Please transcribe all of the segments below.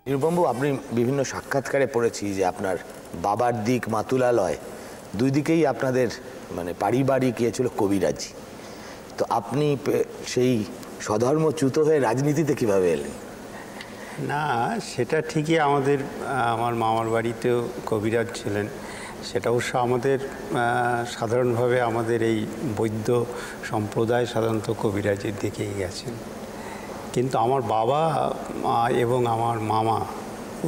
নিরুপমবাবু, আপনি বিভিন্ন সাক্ষাৎকারে পড়েছি যে আপনার বাবার দিক মাতুলালয়, দুই দিকেই আপনাদের মানে পারিবারিক ইয়ে ছিল কবিরাজি। তো আপনি সেই স্বধর্মচ্যুত হয়ে রাজনীতিতে কিভাবে এলেন? না, সেটা ঠিকই। আমার মামার বাড়িতেও কবিরাজ ছিলেন। সেটা অবশ্য আমাদের সাধারণভাবে আমাদের এই বৈদ্য সম্প্রদায় সাধারণত কবিরাজের দিকেই গেছেন। কিন্তু আমার বাবা এবং আমার মামা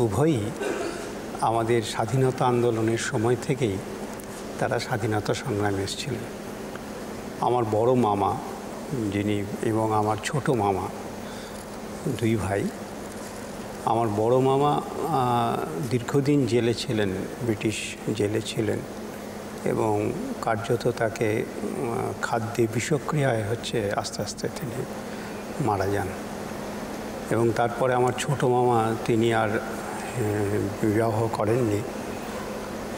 উভয়ই আমাদের স্বাধীনতা আন্দোলনের সময় থেকেই তারা স্বাধীনতা সংগ্রামে এসেছিলেন। আমার বড় মামা যিনি এবং আমার ছোট মামা, দুই ভাই। আমার বড় মামা দীর্ঘদিন জেলে ছিলেন, ব্রিটিশ জেলে ছিলেন, এবং কার্যত তাকে খাদ্যে বিষক্রিয়ায় আস্তে আস্তে তিনি মারা যান। এবং তারপরে আমার ছোট মামা, তিনি আর বিবাহ করেননি।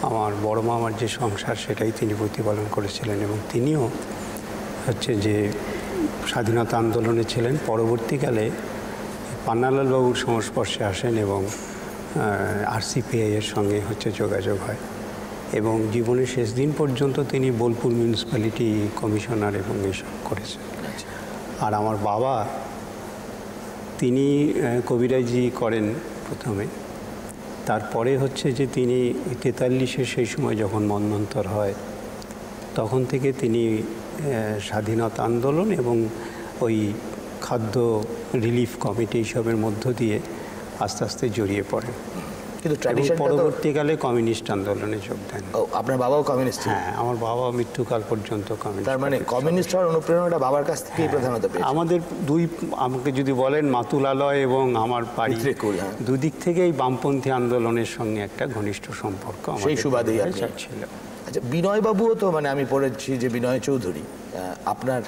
আমার বড় মামার যে সংসার সেটাই তিনি প্রতিপালন করেছিলেন, এবং তিনিও যে স্বাধীনতা আন্দোলনে ছিলেন। পরবর্তীকালে পান্নালাল বাবুর সংস্পর্শে আসেন এবং আরসিপিআইয়ের সঙ্গে যোগাযোগ হয়, এবং জীবনের শেষ দিন পর্যন্ত তিনি বোলপুর মিউনিসিপ্যালিটি কমিশনার এবং এসব করেছেন। আর আমার বাবা, তিনি কবিরাজি করেন প্রথমে, তারপরে যে তিনি 43-এ সেই সময় যখন মন্বন্তর হয় তখন থেকে তিনি স্বাধীনতা আন্দোলন এবং ওই খাদ্য রিলিফ কমিটি এইসবের মধ্য দিয়ে আস্তে আস্তে জড়িয়ে পড়েন। কিন্তু পরবর্তীকালে কমিউনিস্ট আন্দোলনে যোগ দেন। আপনার বাবাও কমিউনিস্ট? হ্যাঁ, আমার বাবা মৃত্যুকাল পর্যন্ত কমিউনিস্ট। তার মানে কমিউনিস্ট হওয়ার অনুপ্রেরণাটা বাবার কাছ থেকেই প্রধানত পেয়েছেন? আমাদের আমাকে যদি বলেন মাতুলালয় এবং আমার বাড়ি, দুদিক থেকেই বামপন্থী আন্দোলনের সঙ্গে একটা ঘনিষ্ঠ সম্পর্ক সেই সুবাদেই ছিল। আচ্ছা, বিনয়বাবুও তো মানে আমি পড়েছি যে বিনয় চৌধুরী আপনার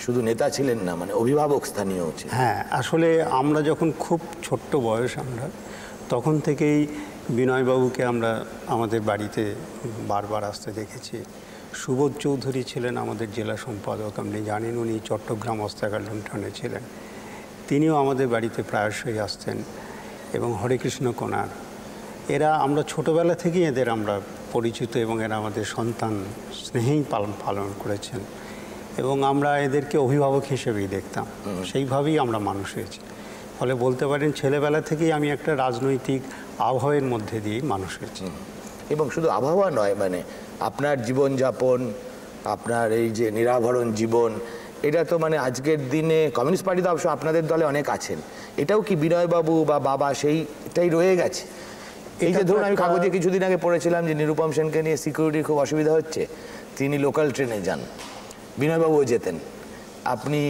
শুধু নেতা ছিলেন না, মানে অভিভাবক স্থানীয় ছিলেন। হ্যাঁ, আসলে আমরা যখন খুব ছোট্ট বয়স, আমরা তখন থেকেই বিনয়বাবুকে আমরা আমাদের বাড়িতে বারবার আসতে দেখেছি। সুবোধ চৌধুরী ছিলেন আমাদের জেলা সম্পাদক, আপনি জানেন, উনি চট্টগ্রাম অস্ত্রাগার লুণ্ঠনে ছিলেন। তিনিও আমাদের বাড়িতে প্রায়শই আসতেন, এবং হরেকৃষ্ণ কোনার, এরা আমরা ছোটোবেলা থেকেই এদের আমরা পরিচিত, এবং এরা আমাদের সন্তান স্নেহেই পালন করেছেন, এবং আমরা এদেরকে অভিভাবক হিসেবেই দেখতাম। সেইভাবেই আমরা মানুষ হয়েছি। ফলে বলতে পারেন ছেলেবেলা থেকেই আমি একটা রাজনৈতিক আবহাওয়ার মধ্যে দিয়েই মানুষ হয়েছি। এবং শুধু আবহাওয়া নয়, মানে আপনার জীবনযাপন, আপনার এই যে নিরাভরণ জীবন, এটা তো মানে আজকের দিনে কমিউনিস্ট পার্টি তো অবশ্য আপনাদের দলে অনেক আছেন, এটাও কি বিনয়বাবু বা বাবা সেইটাই রয়ে গেছে? এই যে ধরুন, আমি কাগজে কিছুদিন আগে পড়েছিলাম যে নিরুপম সেনকে নিয়ে সিকিউরিটির খুব অসুবিধা হচ্ছে, তিনি লোকাল ট্রেনে যান, বিনয়বাবুও যেতেন। আপনি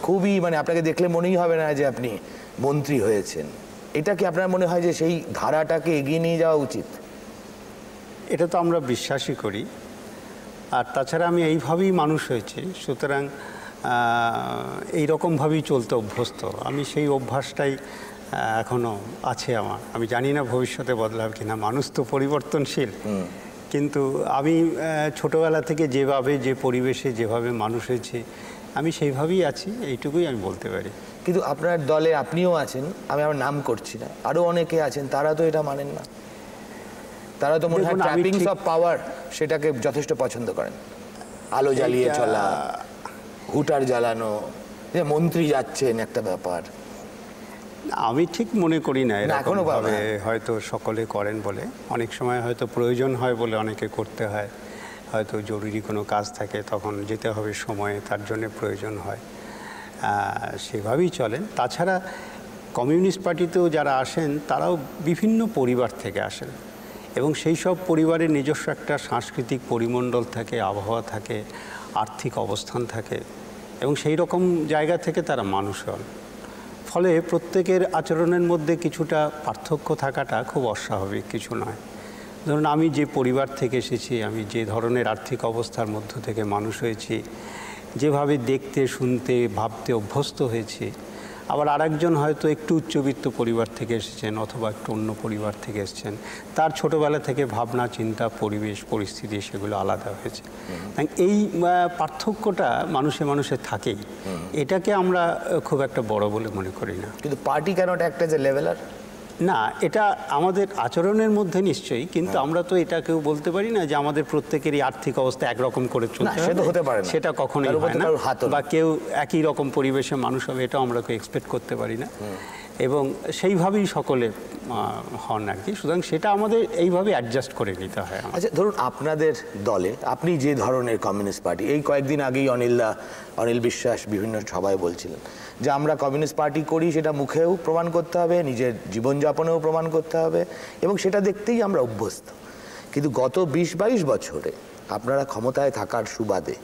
খুবই মানে আপনাকে দেখলে মনেই হবে না যে আপনি মন্ত্রী হয়েছেন। এটা কি আপনার মনে হয় যে সেই ধারাটাকে এগিয়ে নিয়ে যাওয়া উচিত? এটা তো আমরা বিশ্বাসই করি। আর তাছাড়া আমি এইভাবেই মানুষ হয়েছি, সুতরাং এইরকমভাবেই চলতে অভ্যস্ত। আমি সেই অভ্যাসটাই এখনও আছে আমার। আমি জানি না ভবিষ্যতে বদলাবে কিনা, মানুষ তো পরিবর্তনশীল। কিন্তু আমি ছোটোবেলা থেকে যেভাবে, যে পরিবেশে যেভাবে মানুষ হয়েছি, আমি সেইভাবেই আছি, এইটুকুই আমি বলতে পারি। কিন্তু আপনার দলে আপনিও আছেন, আমি আমার নাম করছি না, আরও অনেকে আছেন, তারা তো এটা মানেন না। তারা তো মনে হয় ট্র্যাপিংস অফ পাওয়ার সেটাকে যথেষ্ট পছন্দ করেন। আলো জ্বালিয়ে চলা, হুটার জ্বালানো, যে মন্ত্রী যাচ্ছেন একটা ব্যাপার। আমি ঠিক মনে করি না এরকমভাবে হয়তো সকলে করেন বলে। অনেক সময় হয়তো প্রয়োজন হয় বলে অনেকে করতে হয়, হয়তো জরুরি কোনো কাজ থাকে তখন যেতে হবে সময়ে, তার জন্য প্রয়োজন হয়, সেভাবেই চলেন। তাছাড়া কমিউনিস্ট পার্টিতেও যারা আসেন তারাও বিভিন্ন পরিবার থেকে আসেন, এবং সেই সব পরিবারের নিজস্ব একটা সাংস্কৃতিক পরিমণ্ডল থাকে, আবহাওয়া থাকে, আর্থিক অবস্থান থাকে, এবং সেই রকম জায়গা থেকে তারা মানুষ হন। ফলে প্রত্যেকের আচরণের মধ্যে কিছুটা পার্থক্য থাকাটা খুব অস্বাভাবিক কিছু নয়। ধরুন, আমি যে পরিবার থেকে এসেছি, আমি যে ধরনের আর্থিক অবস্থার মধ্য থেকে মানুষ হয়েছি, যেভাবে দেখতে, শুনতে, ভাবতে অভ্যস্ত হয়েছি, আবার আরেকজন হয়তো একটু উচ্চবিত্ত পরিবার থেকে এসেছেন অথবা একটু অন্য পরিবার থেকে এসেছেন, তার ছোটোবেলা থেকে ভাবনা, চিন্তা, পরিবেশ, পরিস্থিতি সেগুলো আলাদা হয়েছে। তাই এই পার্থক্যটা মানুষে থাকেই, এটাকে আমরা খুব একটা বড় বলে মনে করি না। কিন্তু party cannot act as a leveller? না, এটা আমাদের আচরণের মধ্যে নিশ্চয়ই, কিন্তু আমরা তো এটা কেউ বলতে পারি না যে আমাদের প্রত্যেকেরই আর্থিক অবস্থা একরকম করে চলতে সেটা হতে পারে না, সেটা কখনোই হয় না, বা কেউ একই রকম পরিবেশে মানুষ হবে এটাও আমরা কেউ এক্সপেক্ট করতে পারি না, এবং সেইভাবেই সকলে হন আর কি। সুতরাং সেটা আমাদের এইভাবে অ্যাডজাস্ট করে নিতে হয়। আচ্ছা, ধরুন আপনাদের দলে আপনি যে ধরনের কমিউনিস্ট পার্টি, এই কয়েকদিন আগেই অনিল বিশ্বাস বিভিন্ন সভায় বলছিলেন যে আমরা কমিউনিস্ট পার্টি করি, সেটা মুখেও প্রমাণ করতে হবে, নিজের জীবনযাপনেও প্রমাণ করতে হবে, এবং সেটা দেখতেই আমরা অভ্যস্ত। কিন্তু গত 20-22 বছরে আপনারা ক্ষমতায় থাকার সুবাদে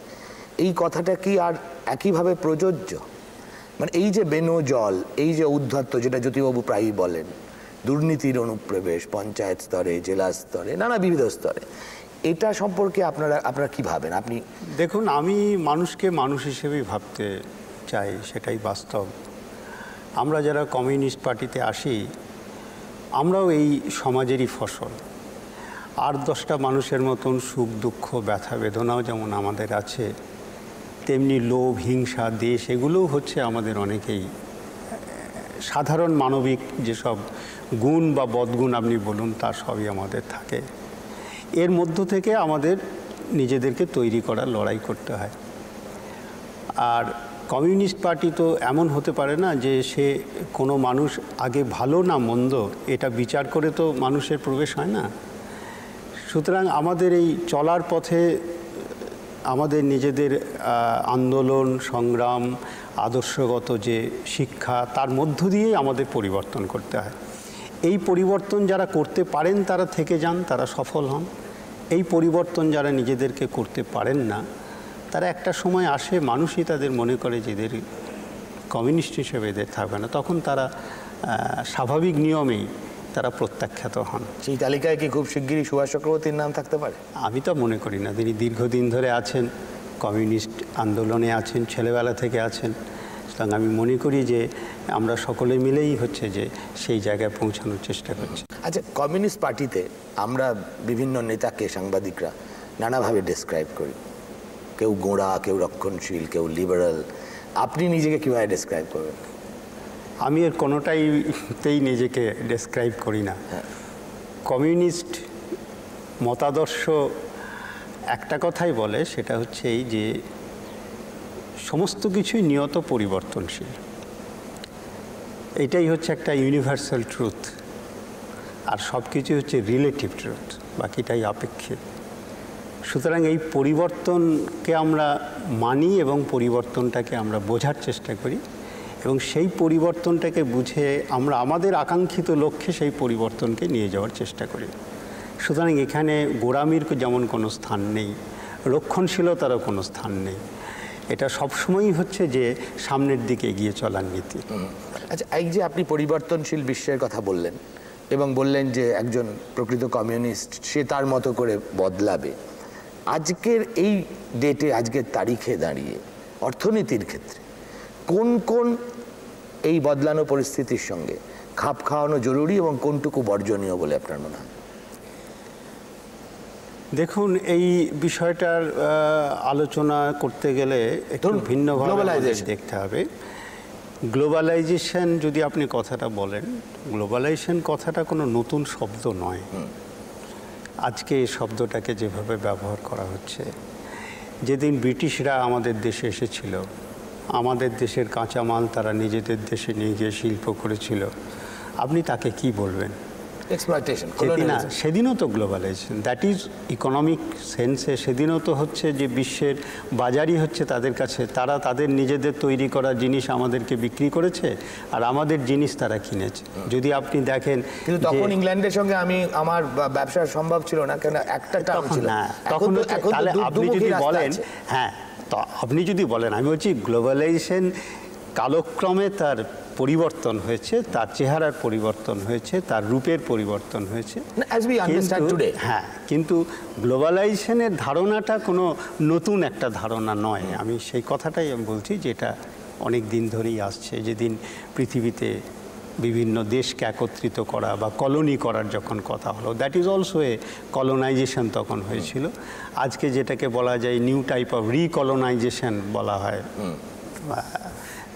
এই কথাটা কি আর একইভাবে প্রযোজ্য? মানে এই যে বেনজল, এই যে উদ্ধত্ত, যেটা জ্যোতিবাবু প্রায়ই বলেন, দুর্নীতির অনুপ্রবেশ পঞ্চায়েত স্তরে, জেলা স্তরে, নানা বিবিধ স্তরে, এটা সম্পর্কে আপনারা কি ভাবেন? আপনি দেখুন, আমি মানুষকে মানুষ হিসেবেই ভাবতে চাই, সেটাই বাস্তব। আমরা যারা কমিউনিস্ট পার্টিতে আসি, আমরাও এই সমাজেরই ফসল। 8-10টা মানুষের মতন সুখ দুঃখ ব্যথা বেদনাও যেমন আমাদের আছে, তেমনি লোভ হিংসা দেশ, এগুলোও হচ্ছে আমাদের অনেকেই সাধারণ মানবিক যেসব গুণ বা বদগুণ আপনি বলুন, তার সবই আমাদের থাকে। এর মধ্য থেকে আমাদের নিজেদেরকে তৈরি করার লড়াই করতে হয়। আর কমিউনিস্ট পার্টি তো এমন হতে পারে না যে সে কোনো মানুষ আগে ভালো না মন্দ এটা বিচার করে তো মানুষের প্রবেশ হয় না। সুতরাং আমাদের এই চলার পথে আমাদের নিজেদের আন্দোলন সংগ্রাম, আদর্শগত যে শিক্ষা, তার মধ্য দিয়েই আমাদের পরিবর্তন করতে হয়। এই পরিবর্তন যারা করতে পারেন তারা থেকে যান, তারা সফল হন। এই পরিবর্তন যারা নিজেদেরকে করতে পারেন না, তারা একটা সময় আসে, মানুষই তাদের মনে করে যে এদের কমিউনিস্ট হিসেবে এদের থাকবে না, তখন তারা স্বাভাবিক নিয়মেই তারা প্রত্যাখ্যাত হন। সেই তালিকায় কি খুব শিগগিরই সুভাষ চক্রবর্তীর নাম থাকতে পারে? আমি তো মনে করি না। তিনি দীর্ঘদিন ধরে আছেন, কমিউনিস্ট আন্দোলনে আছেন, ছেলেবেলা থেকে আছেন। সুতরাং আমি মনে করি যে আমরা সকলে মিলেই হচ্ছে যে সেই জায়গায় পৌঁছানোর চেষ্টা করছি। আচ্ছা, কমিউনিস্ট পার্টিতে আমরা বিভিন্ন নেতাকে সাংবাদিকরা নানাভাবে ডেসক্রাইব করি, কেউ গোঁড়া, কেউ রক্ষণশীল, কেউ লিবারাল। আপনি নিজেকে কীভাবে ডেসক্রাইব করবেন? আমি এর কোনোটাইতেই নিজেকে ডেসক্রাইব করি না। কমিউনিস্ট মতাদর্শ একটা কথাই বলে, সেটা হচ্ছে এই যে সমস্ত কিছুই নিয়ত পরিবর্তনশীল। এটাই হচ্ছে একটা ইউনিভার্সাল ট্রুথ, আর সব কিছু হচ্ছে রিলেটিভ ট্রুথ, বাকিটাই আপেক্ষিক। সুতরাং এই পরিবর্তনকে আমরা মানি এবং পরিবর্তনটাকে আমরা বোঝার চেষ্টা করি, এবং সেই পরিবর্তনটাকে বুঝে আমরা আমাদের আকাঙ্ক্ষিত লক্ষ্যে সেই পরিবর্তনকে নিয়ে যাওয়ার চেষ্টা করি। সুতরাং এখানে গোঁড়ামির যেমন কোনো স্থান নেই, রক্ষণশীলতারও কোনো স্থান নেই। এটা সবসময়ই হচ্ছে যে সামনের দিকে এগিয়ে চলার নীতি। আচ্ছা, এই যে আপনি পরিবর্তনশীল বিশ্বের কথা বললেন এবং বললেন যে একজন প্রকৃত কমিউনিস্ট সে তার মতো করে বদলাবে, আজকের এই ডেটে, আজকের তারিখে দাঁড়িয়ে অর্থনীতির ক্ষেত্রে কোন কোন এই বদলানো পরিস্থিতির সঙ্গে খাপ খাওয়ানো জরুরি এবং কোনটুকু বর্জনীয় বলে আপনার মনে হয়? দেখুন, এই বিষয়টার আলোচনা করতে গেলে একটু ভিন্নভাবে দেখতে হবে। গ্লোবালাইজেশন যদি আপনি কথাটা বলেন, গ্লোবালাইজেশন কথাটা কোনো নতুন শব্দ নয়। আজকে এই শব্দটাকে যেভাবে ব্যবহার করা হচ্ছে, যেদিন ব্রিটিশরা আমাদের দেশে এসেছিল, আমাদের দেশের কাঁচামাল তারা নিজেদের দেশে নিয়ে গিয়ে শিল্প করেছিল, আপনি তাকে কি বলবেন? এক্সপ্লয়টেশন। সেদিনও তো গ্লোবালাইজেশন, দ্যাট ইজ ইকোনমিক সেন্সে সেদিনও তো হচ্ছে যে বিশ্বের বাজারই হচ্ছে তাদের কাছে, তারা তাদের নিজেদের তৈরি করা জিনিস আমাদেরকে বিক্রি করেছে আর আমাদের জিনিস তারা কিনেছে। যদি আপনি দেখেন, কিন্তু তখন ইংল্যান্ডের সঙ্গে আমার ব্যবসা সম্ভব ছিল না, কেন একটা টার্ম ছিল। তখন তাহলে আপনি যদি বলেন, হ্যাঁ, তো আপনি যদি বলেন, আমি বলছি গ্লোবালাইজেশন কালক্রমে তার পরিবর্তন হয়েছে, তার চেহারার পরিবর্তন হয়েছে, তার রূপের পরিবর্তন হয়েছে। হ্যাঁ, কিন্তু গ্লোবালাইজেশনের ধারণাটা কোনো নতুন একটা ধারণা নয়। আমি সেই কথাটাই আমি বলছি, যেটা অনেক দিন ধরেই আসছে। যেদিন পৃথিবীতে বিভিন্ন দেশকে একত্রিত করা বা কলোনি করার যখন কথা হলো, that is also a colonisation তখন হয়েছিল। আজকে যেটাকে বলা যায় নিউ টাইপ অফ রিকলোনাইজেশন বলা হয়,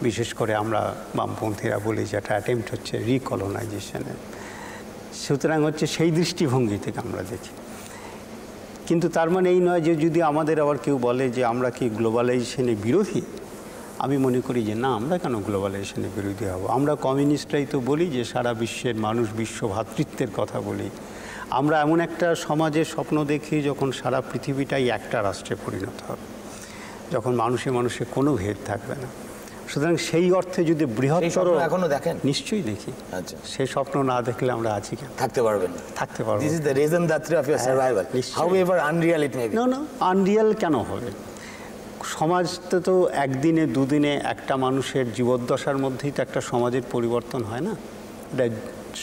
বিশেষ করে আমরা বামপন্থীরা বলি যে একটা অ্যাটেম্প্ট হচ্ছে রিকলোনাইজেশনের। সুতরাং হচ্ছে সেই দৃষ্টিভঙ্গি থেকে আমরা দেখি। কিন্তু তার মানে এই নয় যে যদি আমাদের আবার কেউ বলে যে আমরা কি গ্লোবালাইজেশনের বিরোধী, আমি মনে করি যে না, আমরা কেন গ্লোবালাইজেশনের বিরোধী হব? আমরা কমিউনিস্টরাই তো বলি যে সারা বিশ্বের মানুষ বিশ্ব ভ্রাতৃত্বের কথা বলি। আমরা এমন একটা সমাজের স্বপ্ন দেখি যখন সারা পৃথিবীটাই একটা রাষ্ট্রে পরিণত হবে, যখন মানুষে মানুষে কোনো ভেদ থাকবে না। সুতরাং সেই অর্থে যদি বৃহত্তর, এখনো দেখেন? নিশ্চয়ই দেখি। আচ্ছা, সেই স্বপ্ন না দেখলে আমরা আছি কেন? থাকতে পারবেন না। থাকতে পারবো। This is the raison d'être of your survival, however unreal it may be. না, আনরিয়াল কেন হবে? সমাজতে তো একদিনে দুদিনে একটা মানুষের জীবদ্দশার মধ্যেই তো একটা সমাজের পরিবর্তন হয় না, এটা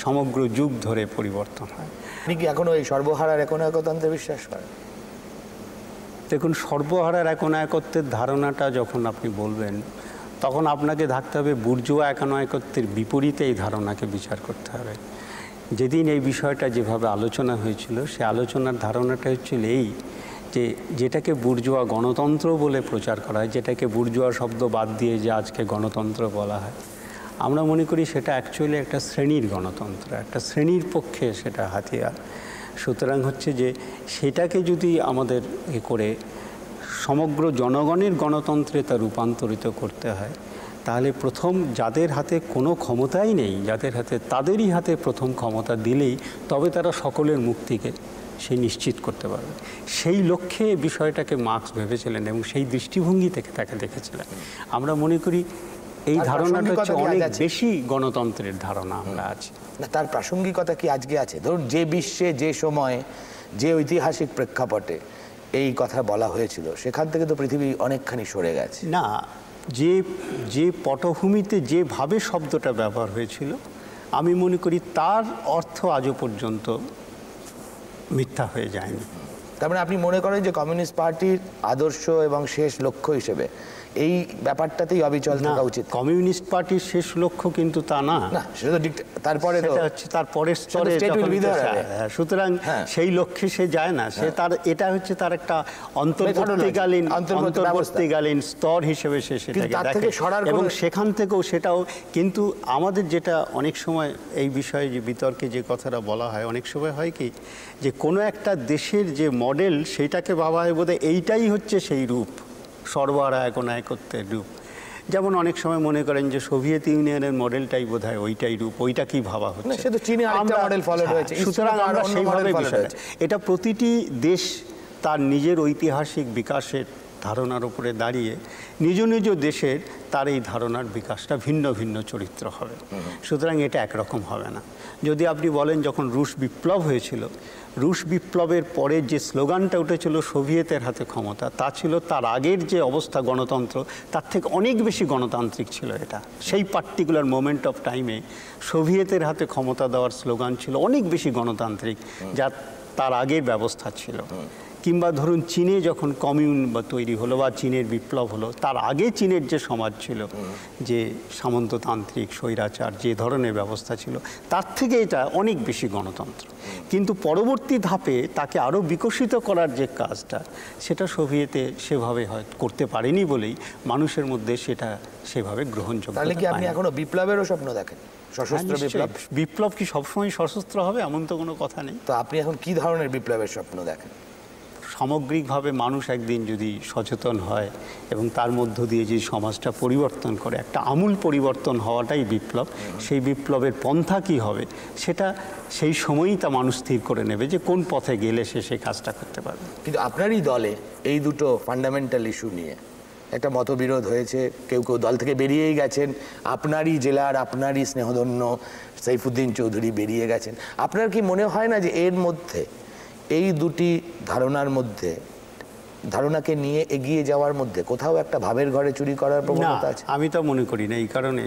সমগ্র যুগ ধরে পরিবর্তন হয়। আপনি কি এখনো এই সর্বহারার একনায়কতন্ত্রে বিশ্বাস করেন? দেখুন, সর্বহারার একনায়কত্বের ধারণাটা যখন আপনি বলবেন, তখন আপনাকে থাকতে হবে বুর্জোয়া একনায়কত্বের বিপরীতে এই ধারণাকে বিচার করতে হবে। যেদিন এই বিষয়টা যেভাবে আলোচনা হয়েছিল, সে আলোচনার ধারণাটা হচ্ছিল এই যে যেটাকে বুর্জোয়া গণতন্ত্র বলে প্রচার করা হয়, যেটাকে বুর্জোয়া শব্দ বাদ দিয়ে যে আজকে গণতন্ত্র বলা হয়, আমরা মনে করি সেটা অ্যাকচুয়ালি একটা শ্রেণীর গণতন্ত্র, একটা শ্রেণীর পক্ষে সেটা হাতিয়ার। সুতরাং হচ্ছে যে সেটাকে যদি আমাদের করে সমগ্র জনগণের গণতন্ত্রে তা রূপান্তরিত করতে হয়, তাহলে প্রথম যাদের হাতে কোনো ক্ষমতাই নেই, যাদের হাতে, তাদেরই হাতে প্রথম ক্ষমতা দিলেই তবে তারা সকলের মুক্তিকে সে নিশ্চিত করতে পারবে। সেই লক্ষ্যে বিষয়টাকে মার্কস ভেবেছিলেন এবং সেই দৃষ্টিভঙ্গি থেকে তাকে দেখেছিলেন। আমরা মনে করি এই ধারণাটা হচ্ছে অনেক বেশি গণতন্ত্রের ধারণা আমরা আছি। না, তার প্রাসঙ্গিকতা কি আজকে আছে? ধরুন, যে বিশ্বে, যে সময়ে, যে ঐতিহাসিক প্রেক্ষাপটে এই কথা বলা হয়েছিল, সেখান থেকে তো পৃথিবী অনেকখানি সরে গেছে। না, যে পটভূমিতে যেভাবে শব্দটা ব্যবহার হয়েছিল, আমি মনে করি তার অর্থ আজও পর্যন্ত মিথ্যা হয়ে যায়নি। তার মানে আপনি মনে করেন যে কমিউনিস্ট পার্টির আদর্শ এবং শেষ লক্ষ্য হিসেবে এই ব্যাপারটাতেই অবিচল থাকা উচিত? কমিউনিস্ট পার্টির শেষ লক্ষ্য কিন্তু তা না, সেটা তো তারপরে হচ্ছে তার পরের স্তরে। সুতরাং সেই লক্ষ্যে সে যায় না, সে তার, এটা হচ্ছে তার একটা অন্তর্বর্তীকালীন স্তর হিসেবে সে সেটাকে দেখে এবং সেখান থেকেও সেটাও। কিন্তু আমাদের যেটা অনেক সময় এই বিষয়ে যে বিতর্কে যে কথাটা বলা হয়, অনেক সময় হয় কি যে কোনো একটা দেশের যে মডেল, সেইটাকে ভাবা হয় বোধহয় এইটাই হচ্ছে সেই রূপ, সর্বহারা একনায়কত্বের রূপ। যেমন অনেক সময় মনে করেন যে সোভিয়েত ইউনিয়নের মডেলটাই বোধহয় ওইটাই রূপ, ওইটা কি ভাবা হচ্ছে। সুতরাং আমরা সেইভাবে বিষয়, এটা প্রতিটি দেশ তার নিজের ঐতিহাসিক বিকাশের ধারণার উপরে দাঁড়িয়ে নিজ নিজ দেশের তার এই ধারণার বিকাশটা ভিন্ন ভিন্ন চরিত্র হবে। সুতরাং এটা একরকম হবে না। যদি আপনি বলেন যখন রুশ বিপ্লব হয়েছিল, রুশ বিপ্লবের পরে যে স্লোগানটা উঠেছিল সোভিয়েতের হাতে ক্ষমতা, তা ছিল তার আগের যে অবস্থা গণতন্ত্র, তার থেকে অনেক বেশি গণতান্ত্রিক ছিল এটা। সেই পার্টিকুলার মোমেন্ট অফ টাইমে সোভিয়েতের হাতে ক্ষমতা দেওয়ার স্লোগান ছিল অনেক বেশি গণতান্ত্রিক, যা তার আগের ব্যবস্থা ছিল। কিংবা ধরুন চীনে যখন কমিউন বা তৈরি হলো বা চীনের বিপ্লব হলো, তার আগে চীনের যে সমাজ ছিল, যে সামন্ততান্ত্রিক স্বৈরাচার যে ধরনের ব্যবস্থা ছিল, তার থেকে এটা অনেক বেশি গণতন্ত্র। কিন্তু পরবর্তী ধাপে তাকে আরও বিকশিত করার যে কাজটা, সেটা সোভিয়েতে সেভাবে হয় করতে পারেনি বলেই মানুষের মধ্যে সেটা সেভাবে গ্রহণযোগ্য। তাহলে কি আপনি এখনো বিপ্লবেরও স্বপ্ন দেখেন? সশস্ত্র বিপ্লব? বিপ্লব কি সবসময় সশস্ত্র হবে এমন তো কোনো কথা নেই। তো আপনি এখন কি ধরনের বিপ্লবের স্বপ্ন দেখেন? সামগ্রিকভাবে মানুষ একদিন যদি সচেতন হয় এবং তার মধ্য দিয়ে যে সমাজটা পরিবর্তন করে, একটা আমূল পরিবর্তন হওয়াটাই বিপ্লব। সেই বিপ্লবের পন্থা কী হবে সেটা সেই সময়ই তা মানুষ স্থির করে নেবে যে কোন পথে গেলে সে সেই কাজটা করতে পারবে। কিন্তু আপনারই দলে এই দুটো ফান্ডামেন্টাল ইস্যু নিয়ে একটা মতবিরোধ হয়েছে, কেউ কেউ দল থেকে বেরিয়েই গেছেন। আপনারই জেলার, আপনারই স্নেহধন্য সাইফুদ্দিন চৌধুরী বেরিয়ে গেছেন। আপনার কি মনে হয় না যে এর মধ্যে, এই দুটি ধারণার মধ্যে, ধারণাকে নিয়ে এগিয়ে যাওয়ার মধ্যে কোথাও একটা ভাবের ঘরে চুরি করার প্রবণতা আছে? আমি তো মনে করি না। এই কারণে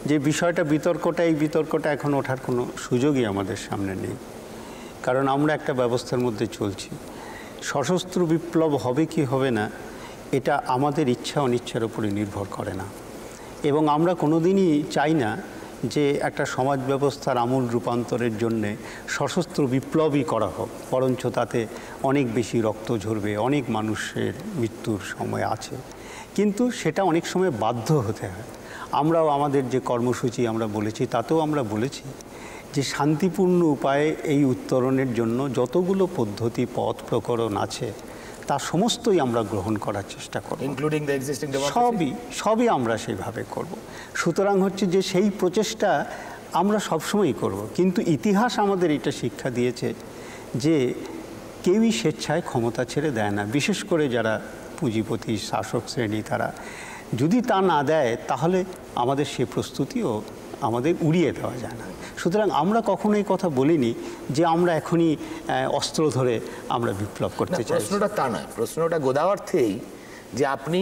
যে বিষয়টা এই বিতর্কটা এখন ওঠার কোনো সুযোগই আমাদের সামনে নেই। কারণ আমরা একটা ব্যবস্থার মধ্যে চলছি। সশস্ত্র বিপ্লব হবে কি হবে না, এটা আমাদের ইচ্ছা অনিচ্ছার উপরে নির্ভর করে না। এবং আমরা কোনোদিনই চাই না যে একটা সমাজ ব্যবস্থার আমূল রূপান্তরের জন্যে সশস্ত্র বিপ্লবই করা হোক, বরঞ্চ তাতে অনেক বেশি রক্ত ঝরবে, অনেক মানুষের মৃত্যুর সময় আছে। কিন্তু সেটা অনেক সময় বাধ্য হতে হয়। আমরাও আমাদের যে কর্মসূচি আমরা বলেছি তাতেও আমরা বলেছি যে শান্তিপূর্ণ উপায়ে এই উত্তরণের জন্য যতগুলো পদ্ধতি পথ প্রকরণ আছে তা সমস্তই আমরা গ্রহণ করার চেষ্টা করব, ইনক্লুডিং দ্য এক্সিস্টিং সবই আমরা সেইভাবে করব। সুতরাং হচ্ছে যে সেই প্রচেষ্টা আমরা সবসময়ই করব, কিন্তু ইতিহাস আমাদের এটা শিক্ষা দিয়েছে যে কেউই স্বেচ্ছায় ক্ষমতা ছেড়ে দেয় না, বিশেষ করে যারা পুঁজিপতি শাসক শ্রেণী তারা যদি তা না দেয় তাহলে আমাদের সে প্রস্তুতিও আমাদের উড়িয়ে দেওয়া যায় না। সুতরাং আমরা কখনো এই কথা বলিনি যে আমরা এখনই অস্ত্র ধরে আমরা বিপ্লব করতে চাই। প্রশ্নটা তা নয়, প্রশ্নটা গোদাঅর্থেই যে আপনি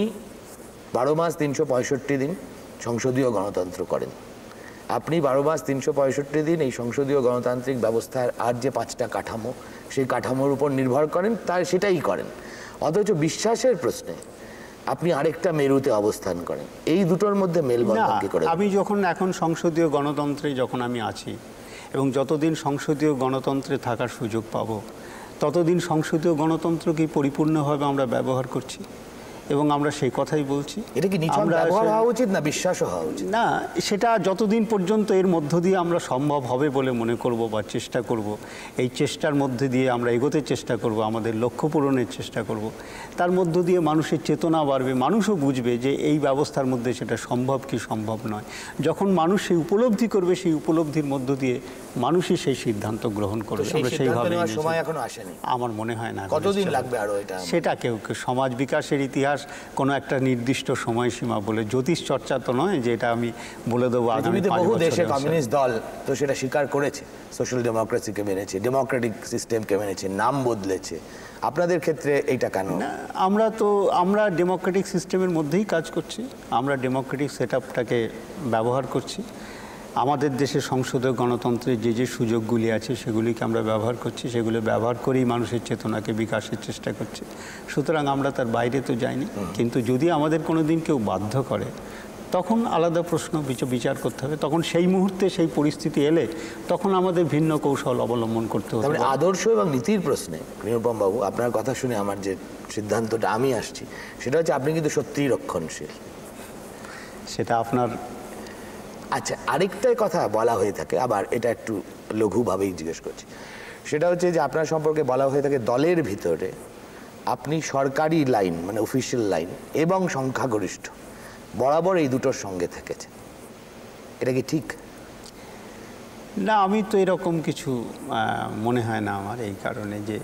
12 মাস 365 দিন সংসদীয় গণতন্ত্র করেন, আপনি 12 মাস 365 দিন এই সংসদীয় গণতান্ত্রিক ব্যবস্থার আর যে 5টা কাঠামো সেই কাঠামোর উপর নির্ভর করেন, তাই সেটাই করেন। অথচ বিশ্বাসের প্রশ্নে আপনি আরেকটা মেরুতে অবস্থান করেন, এই দুটোর মধ্যে মেলবন্ধন কি করে? আমি যখন এখন সংসদীয় গণতন্ত্রে যখন আমি আছি এবং যতদিন সংসদীয় গণতন্ত্রে থাকার সুযোগ পাব ততদিন সংসদীয় গণতন্ত্রকে পরিপূর্ণভাবে আমরা ব্যবহার করছি এবং আমরা সেই কথাই বলছি। এটা কি নিছক ব্যবহার হওয়া উচিত না বিশ্বাসও হওয়া উচিত? না, সেটা যতদিন পর্যন্ত এর মধ্য দিয়ে আমরা সম্ভব হবে বলে মনে করব বা চেষ্টা করব, এই চেষ্টার মধ্যে দিয়ে আমরা এগোতে চেষ্টা করব, আমাদের লক্ষ্য পূরণের চেষ্টা করব, তার মধ্য দিয়ে মানুষের চেতনা বাড়বে, মানুষও বুঝবে যে এই ব্যবস্থার মধ্যে সেটা সম্ভব কি সম্ভব নয়। যখন মানুষ সেই উপলব্ধি করবে সেই উপলব্ধির মধ্য দিয়ে মানুষই সেই সিদ্ধান্ত গ্রহণ করবে। আমরা সেইভাবে সময় এখনো আসেনি আমার মনে হয় না। কতদিন লাগবে আরো? এটা সেটা কেউ সমাজ বিকাশের ইতিহাস কোনো একটা নির্দিষ্ট সময়সীমা বলে, জ্যোতিষ চর্চা তো নয় যে এটা আমি বলে দেবো আগামী 5 বহু বছরে। দেশে কমিউনিস্ট দল তো সেটা স্বীকার করেছে, সোশ্যাল ডেমোক্রেসিকে মেনেছে, ডেমোক্রেটিক সিস্টেমকে মেনেছে, নাম বদলেছে। আপনাদের ক্ষেত্রে এইটা কেন? আমরা ডেমোক্রেটিক সিস্টেমের মধ্যেই কাজ করছি, আমরা ডেমোক্রেটিক সেটআপটাকে ব্যবহার করছি। আমাদের দেশে সংসদীয় গণতন্ত্রের যে সুযোগগুলি আছে সেগুলিকে আমরা ব্যবহার করছি, সেগুলো ব্যবহার করেই মানুষের চেতনাকে বিকাশের চেষ্টা করছি। সুতরাং আমরা তার বাইরে তো যাইনি, কিন্তু যদি আমাদের কোনো দিন কেউ বাধ্য করে তখন আলাদা প্রশ্ন বিচার করতে হবে, তখন সেই মুহূর্তে সেই পরিস্থিতি এলে তখন আমাদের ভিন্ন কৌশল অবলম্বন করতে হবে। আদর্শ এবং নীতির প্রশ্নে নিরুপম বাবু, আপনার কথা শুনে আমার যে সিদ্ধান্তটা আমি আসছি সেটা হচ্ছে আপনি কিন্তু সত্যিই রক্ষণশীল। সেটা আপনার আচ্ছা, আরেকটাই কথা বলা হয়ে থাকে, আবার এটা একটু লঘুভাবেই জিজ্ঞেস করছি, সেটা হচ্ছে যে আপনার সম্পর্কে বলা হয়ে থাকে দলের ভিতরে আপনি সরকারি লাইন মানে অফিসিয়াল লাইন এবং সংখ্যাগরিষ্ঠ বরাবর এই দুটোর সঙ্গে থেকেছেন, এটা কি ঠিক? না, আমি তো এরকম কিছু মনে হয় না আমার, এই কারণে যে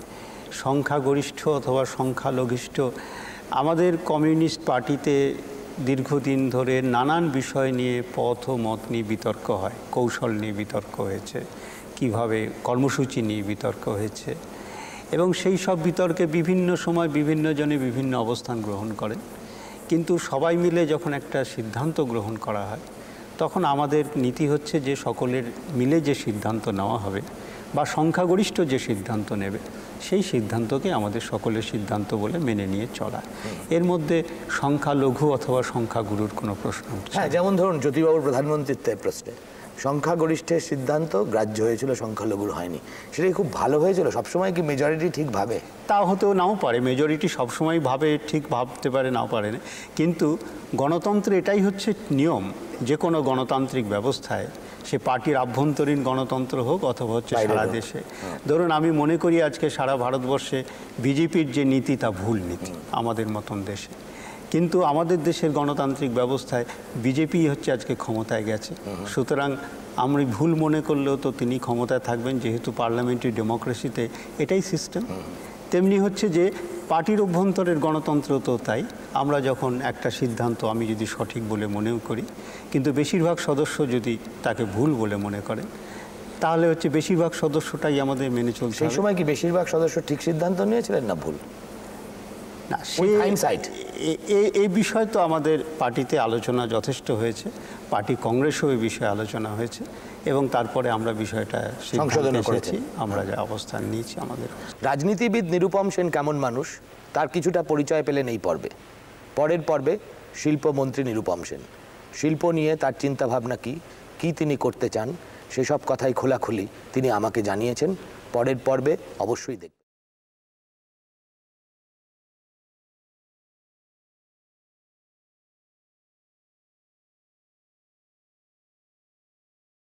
সংখ্যাগরিষ্ঠ অথবা সংখ্যালঘিষ্ঠ আমাদের কমিউনিস্ট পার্টিতে দীর্ঘদিন ধরে নানান বিষয় নিয়ে পথ ও মত নিয়ে বিতর্ক হয়, কৌশল নিয়ে বিতর্ক হয়েছে, কিভাবে কর্মসূচি নিয়ে বিতর্ক হয়েছে এবং সেই সব বিতর্কে বিভিন্ন সময় বিভিন্ন জনে বিভিন্ন অবস্থান গ্রহণ করেন, কিন্তু সবাই মিলে যখন একটা সিদ্ধান্ত গ্রহণ করা হয় তখন আমাদের নীতি হচ্ছে যে সকলের মিলে যে সিদ্ধান্ত নেওয়া হবে বা সংখ্যাগরিষ্ঠ যে সিদ্ধান্ত নেবে সেই সিদ্ধান্তকে আমাদের সকলের সিদ্ধান্ত বলে মেনে নিয়ে চলা। এর মধ্যে সংখ্যালঘু অথবা সংখ্যাগুরুর কোনো প্রশ্ন উঠছে? হ্যাঁ, যেমন ধরুন জ্যোতিবাবুর প্রধানমন্ত্রীত্বের প্রশ্নে সংখ্যাগরিষ্ঠের সিদ্ধান্ত গ্রাহ্য হয়েছিল, সংখ্যালঘুর হয়নি, সেটাই খুব ভালো হয়েছিল। সবসময় কি মেজরিটি ঠিক ভাবে? তা হতেও নাও পারে, মেজরিটি সবসময় ভাবে, ঠিক ভাবতে পারে, নাও পারে না, কিন্তু গণতন্ত্রে এটাই হচ্ছে নিয়ম। যে কোনো গণতান্ত্রিক ব্যবস্থায় সে পার্টির আভ্যন্তরীণ গণতন্ত্র হোক অথবা হচ্ছে সারা দেশে, ধরুন আমি মনে করি আজকে সারা ভারতবর্ষে বিজেপির যে নীতি তা ভুল নীতি আমাদের মতন দেশে, কিন্তু আমাদের দেশের গণতান্ত্রিক ব্যবস্থায় বিজেপি হচ্ছে আজকে ক্ষমতায় গেছে। সুতরাং আমরা ভুল মনে করলেও তো তিনি ক্ষমতায় থাকবেন, যেহেতু পার্লামেন্টারি ডেমোক্রেসিতে এটাই সিস্টেম। তেমনি হচ্ছে যে পার্টির অভ্যন্তরের গণতন্ত্র তো তাই, আমরা যখন একটা সিদ্ধান্ত আমি যদি সঠিক বলে মনেও করি কিন্তু বেশিরভাগ সদস্য যদি তাকে ভুল বলে মনে করেন তাহলে হচ্ছে বেশিরভাগ সদস্যটাই আমাদের মেনে চলছে। সেই সময় কি বেশিরভাগ সদস্য ঠিক সিদ্ধান্ত নিয়েছিলেন না ভুল? না, এই বিষয় তো আমাদের পার্টিতে আলোচনা যথেষ্ট হয়েছে, পার্টি কংগ্রেসেও এই বিষয়ে আলোচনা হয়েছে এবং তারপরে আমরা বিষয়টা সংশোধন করেছি, আমরা যে অবস্থান নিয়েছি আমাদের। রাজনীতিবিদ নিরুপম সেন কেমন মানুষ তার কিছুটা পরিচয় পেলেন এই পর্বে। পরের পর্বে শিল্পমন্ত্রী নিরুপম সেন, শিল্প নিয়ে তার চিন্তাভাবনা কি তিনি করতে চান সেসব কথাই খোলাখুলি তিনি আমাকে জানিয়েছেন। পরের পর্বে অবশ্যই দেখবেন।